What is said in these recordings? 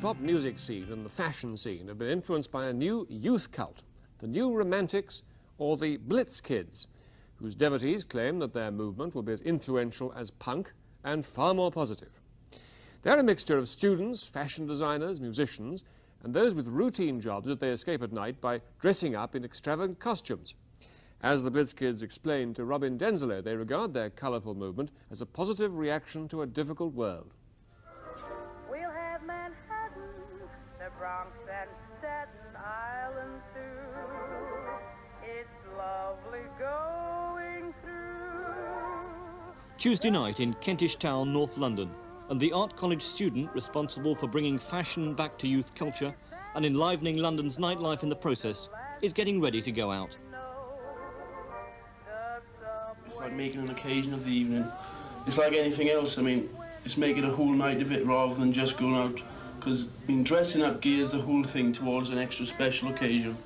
pop music scene and the fashion scene have been influenced by a new youth cult, the New Romantics, or the Blitz Kids, whose devotees claim that their movement will be as influential as punk and far more positive. They're a mixture of students, fashion designers, musicians, and those with routine jobs that they escape at night by dressing up in extravagant costumes. As the Blitz Kids explained to Robin Denzelo, they regard their colourful movement as a positive reaction to a difficult world. We'll have Manhattan, the Bronx and Staten Island too. It's lovely going through. Tuesday night in Kentish Town, North London, and the art college student responsible for bringing fashion back to youth culture and enlivening London's nightlife in the process is getting ready to go out. It's like making an occasion of the evening. It's like anything else. I mean, it's making a whole night of it rather than just going out. Because dressing up gears the whole thing towards an extra special occasion.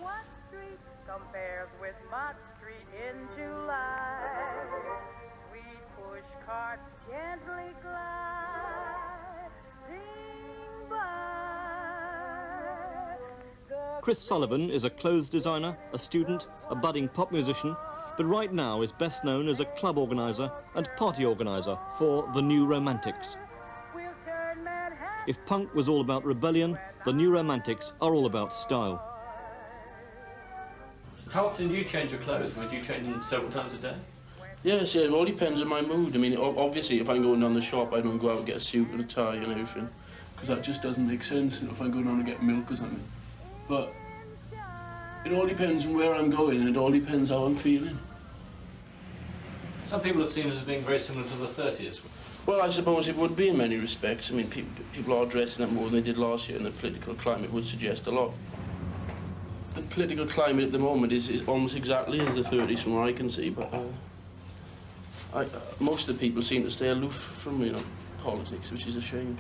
Compares with Mott Street in July. We push carts gently gliding by. Chris Sullivan is a clothes designer, a student, a budding pop musician, but right now is best known as a club organiser and party organiser for the New Romantics. If punk was all about rebellion, the New Romantics are all about style. How often do you change your clothes? Do you change them several times a day? Yes, yeah, it all depends on my mood. I mean, obviously, if I'm going down the shop, I don't go out and get a suit and a tie and everything, because that just doesn't make sense if I'm going down to get milk or something. But it all depends on where I'm going, and it all depends how I'm feeling. Some people have seen it as being very similar to the 30s. Well, I suppose it would be in many respects. I mean, people are dressing up more than they did last year, and the political climate would suggest a lot. The political climate at the moment is almost exactly as the 30s from what I can see, but most of the people seem to stay aloof from, politics, which is a shame.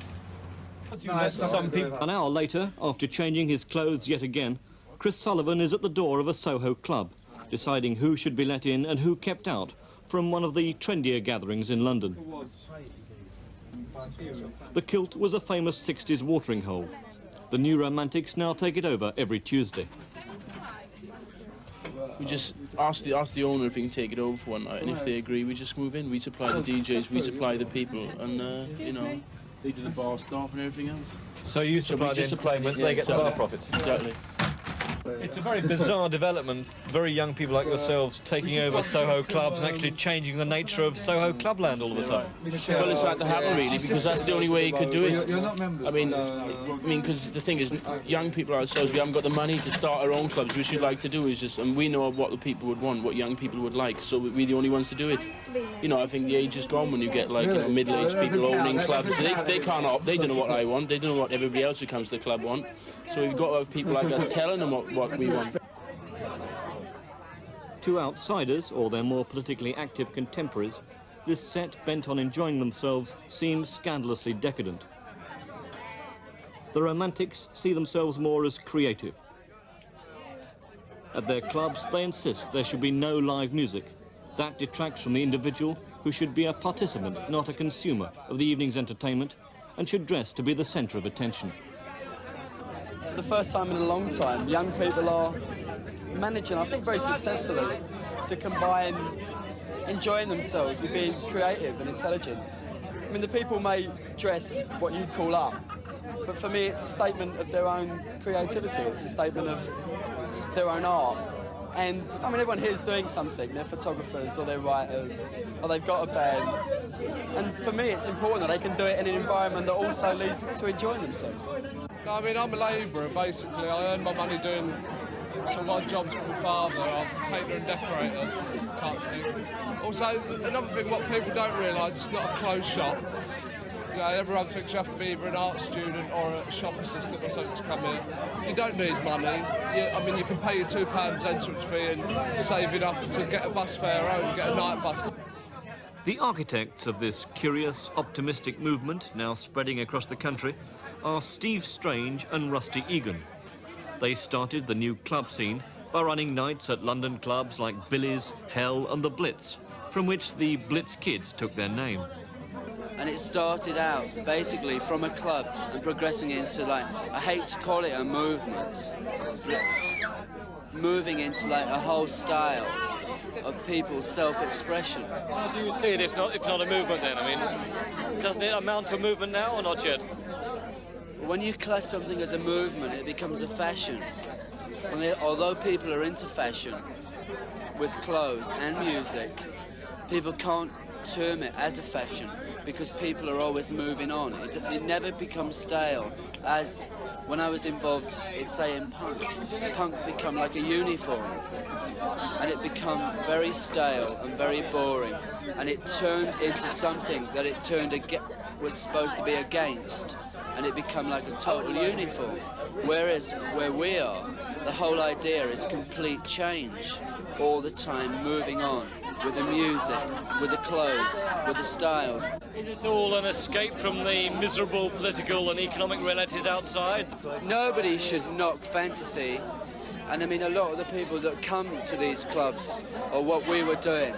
An hour later, after changing his clothes yet again, Chris Sullivan is at the door of a Soho club, deciding who should be let in and who kept out from one of the trendier gatherings in London. The Kilt was a famous 60s watering hole. The New Romantics now take it over every Tuesday. We just ask the owner if he can take it over for one night, and if they agree, we just move in. We supply the DJs, we supply the people, and, they do the bar staff and everything else. So you supply the entertainment, they get the bar profits? Exactly. It's a very bizarre development, very young people like yourselves taking over Soho clubs and actually changing the nature of Soho clubland all of a sudden. Well, it's had to happen, really, because that's the only way you could do it. I mean, because the thing is, young people ourselves, we haven't got the money to start our own clubs. What we'd like to do is just, and we know what the people would want, what young people would like, so we're the only ones to do it. I think the age is gone when you get, like, middle-aged people owning clubs. They can't opt, they don't know what I want, they don't know what everybody else who comes to the club want. So we've got to have people like us telling them what we want. To outsiders, or their more politically active contemporaries, this set bent on enjoying themselves seems scandalously decadent. The Romantics see themselves more as creative. At their clubs, they insist there should be no live music. That detracts from the individual, who should be a participant, not a consumer, of the evening's entertainment, and should dress to be the centre of attention. For the first time in a long time, young people are managing, I think very successfully, to combine enjoying themselves with being creative and intelligent. I mean, the people may dress what you'd call up, but for me it's a statement of their own creativity, it's a statement of their own art. And, I mean, everyone here is doing something. They're photographers or they're writers or they've got a band. And for me, it's important that they can do it in an environment that also leads to enjoying themselves. I mean, I'm a labourer, basically. I earn my money doing some odd jobs for my father. I'm a painter and decorator type thing. Also, another thing, what people don't realise, it's not a closed shop. Everyone thinks you have to be either an art student or a shop assistant or something to come here. You don't need money. You can pay your £2 entrance fee and save enough to get a bus fare home, get a night bus. The architects of this curious, optimistic movement, now spreading across the country, are Steve Strange and Rusty Egan. They started the new club scene by running nights at London clubs like Billy's, Hell and the Blitz, from which the Blitz Kids took their name. And it started out basically from a club and progressing into, like, I hate to call it a movement, moving into like a whole style of people's self-expression. How do you see it if not a movement then? I mean, doesn't it amount to a movement now or not yet? When you class something as a movement, it becomes a fashion. Although people are into fashion with clothes and music, people can't term it as a fashion because people are always moving on. It never becomes stale. As when I was involved, say in punk become like a uniform, and it become very stale and very boring, and it turned into something that was supposed to be against, and it become like a total uniform. Whereas where we are, the whole idea is complete change, all the time moving on, with the music, with the clothes, with the styles. Is this all an escape from the miserable political and economic realities outside? Nobody should knock fantasy, and I mean a lot of the people that come to these clubs, or what we were doing,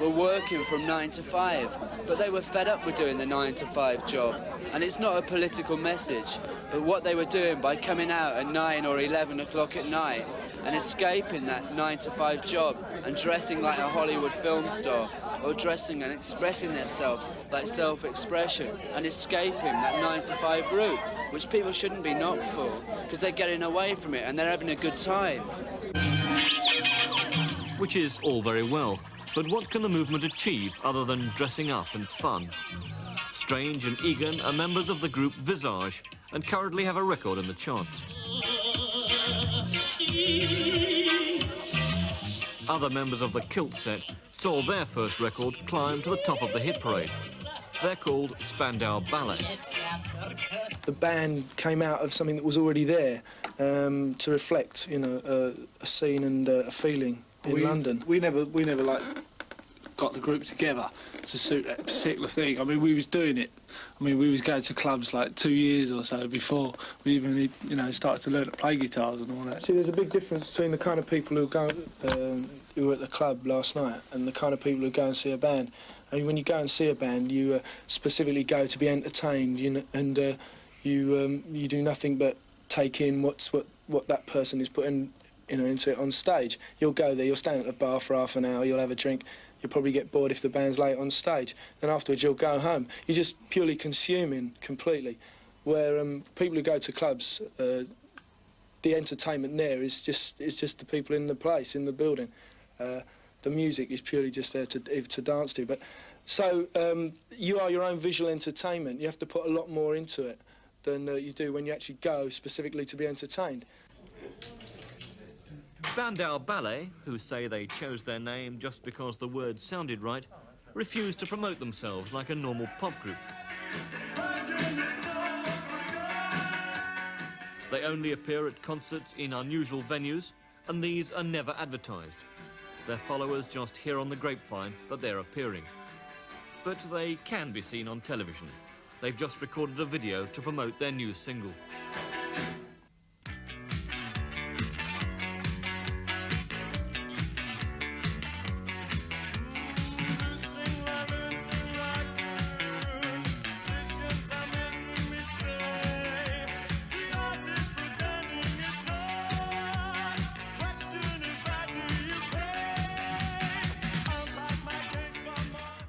were working from 9 to 5, but they were fed up with doing the 9 to 5 job. And it's not a political message, but what they were doing by coming out at 9 or 11 o'clock at night and escaping that 9 to 5 job and dressing like a Hollywood film star, or dressing and expressing themselves like self-expression and escaping that 9 to 5 route, which people shouldn't be knocked for, because they're getting away from it and they're having a good time. Which is all very well, but what can the movement achieve other than dressing up and fun? Strange and Egan are members of the group Visage and currently have a record in the charts. Other members of the Kilt set saw their first record climb to the top of the hit parade. They're called Spandau Ballet. The band came out of something that was already there to reflect, you know, a scene and a feeling in London. We never like got the group together to suit that particular thing. I mean, we was doing it. I mean, we was going to clubs like 2 years or so before we even, you know, started to learn to play guitars and all that. See, there's a big difference between the kind of people who go, who were at the club last night, and the kind of people who go and see a band. I mean, when you go and see a band, you specifically go to be entertained, you know, and you do nothing but take in what that person is putting, you know, into it on stage. You'll go there, you'll stand at the bar for half an hour, you'll have a drink. You'll probably get bored if the band's late on stage. Then afterwards you'll go home. You're just purely consuming completely. Where people who go to clubs, the entertainment there is just the people in the place, in the building. The music is purely just there to dance to. But so you are your own visual entertainment. You have to put a lot more into it than you do when you actually go specifically to be entertained. Spandau Ballet, who say they chose their name just because the words sounded right, refuse to promote themselves like a normal pop group. They only appear at concerts in unusual venues, and these are never advertised. Their followers just hear on the grapevine that they're appearing. But they can be seen on television. They've just recorded a video to promote their new single.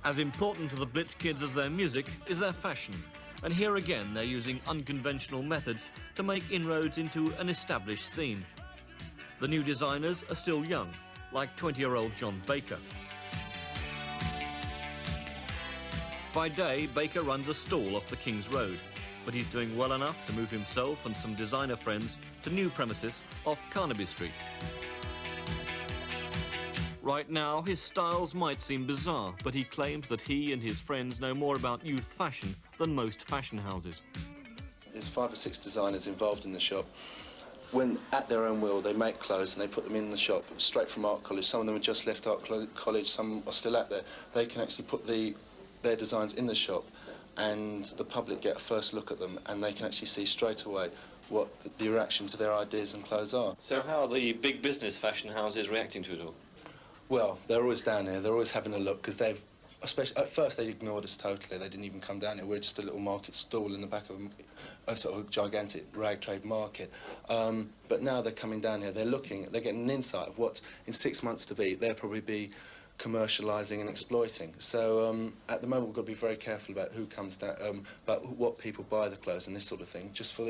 As important to the Blitz Kids as their music is their fashion, and here again they're using unconventional methods to make inroads into an established scene. The new designers are still young, like 20-year-old John Baker. By day, Baker runs a stall off the King's Road, but he's doing well enough to move himself and some designer friends to new premises off Carnaby Street. Right now, his styles might seem bizarre, but he claims that he and his friends know more about youth fashion than most fashion houses. There's 5 or 6 designers involved in the shop. When, at their own will, they make clothes and they put them in the shop straight from art college. Some of them have just left art college, some are still out there. They can actually put their designs in the shop, and the public get a first look at them, and they can actually see straight away what the reaction to their ideas and clothes are. So how are the big business fashion houses reacting to it all? Well, they're always down there, they're always having a look, because they've especially at first they ignored us totally. They didn't even come down here. We're just a little market stall in the back of a sort of gigantic rag trade market. But now they're coming down here. They're getting an insight of what in 6 months to be. They'll probably be commercialising and exploiting. So at the moment we've got to be very careful about who comes down, about what people buy the clothes and this sort of thing, just for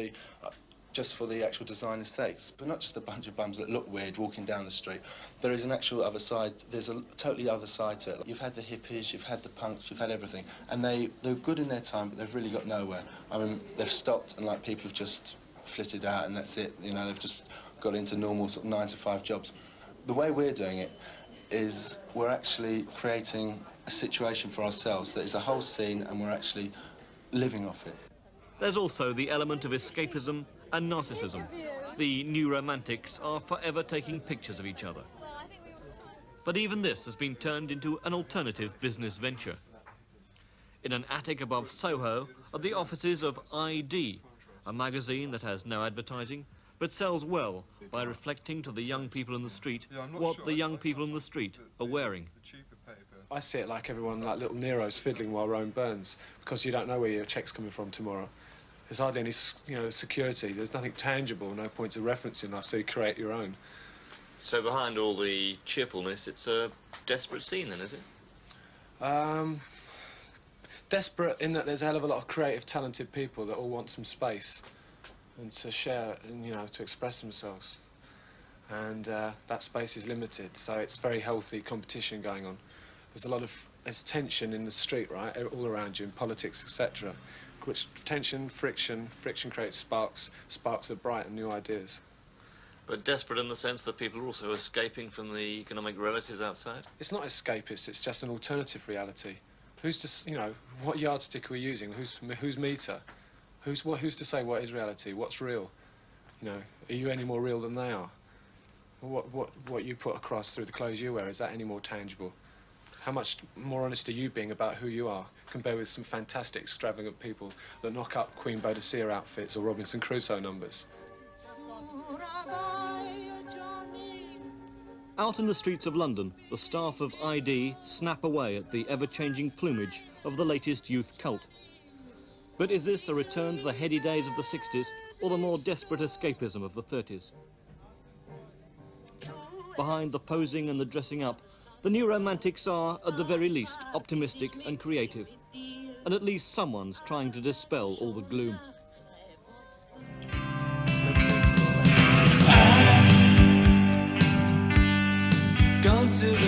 the actual designer's sakes, but not just a bunch of bums that look weird walking down the street. There is an actual other side. There's a totally other side to it. You've had the hippies, you've had the punks, you've had everything, and they're good in their time, but they've really got nowhere. I mean, they've stopped, and like people have just flitted out, and that's it. You know, they've just got into normal sort of 9-to-5 jobs. The way we're doing it is we're actually creating a situation for ourselves that is a whole scene, and we're actually living off it. There's also the element of escapism and narcissism. The new romantics are forever taking pictures of each other. But even this has been turned into an alternative business venture. In an attic above Soho are the offices of ID, a magazine that has no advertising, but sells well by reflecting to the young people in the street what the young people in the street are wearing. I see it like everyone, like little Neros fiddling while Rome burns, because you don't know where your check's coming from tomorrow. There's hardly any, security. There's nothing tangible, no points of reference enough, so you create your own. So behind all the cheerfulness, it's a desperate scene then, is it? Desperate in that there's a hell of a lot of creative, talented people that all want some space and to share and, to express themselves. And that space is limited, so it's very healthy competition going on. There's tension in the street, right, all around you, in politics, etc. Which friction creates sparks of bright and new ideas. But desperate in the sense that people are also escaping from the economic realities outside? It's not escapist, it's just an alternative reality. Who's to, what yardstick are we using? Whose meter? Who's to say what is reality? What's real? Are you any more real than they are? What you put across through the clothes you wear, is that any more tangible? How much more honest are you being about who you are, compared with some fantastic, extravagant people that knock up Queen Boadicea outfits or Robinson Crusoe numbers? Out in the streets of London, the staff of ID snap away at the ever-changing plumage of the latest youth cult. But is this a return to the heady days of the 60s or the more desperate escapism of the 30s? Behind the posing and the dressing up, the new romantics are, at the very least, optimistic and creative. And at least someone's trying to dispel all the gloom. Gone to the